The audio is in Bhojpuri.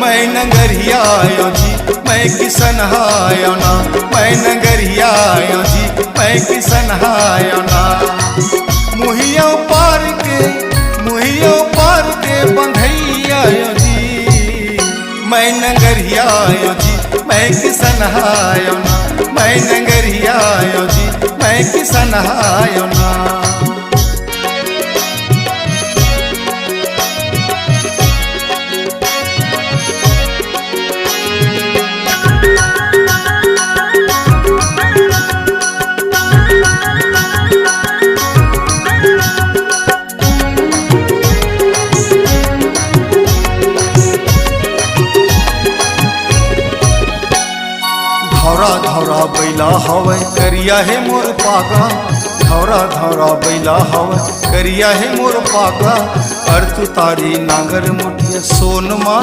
मैं नगरिया आयो जी मैं किसन हायो ना, मैं नगरिया आयो जी मैं किसन हायो ना। मुहिया पार के बंधैया आयो जी, मैं नगरिया आयो जी मैं किसन हायो ना, मैं नगरिया आयो जी मैं किसन हायो ना। धौरा धौरा बैला हवे करिया है मोर पागा, धौरा धौरा बैला हवे करिया है मोर पागा। अर्थ तारी नागर मुठिया सोनमा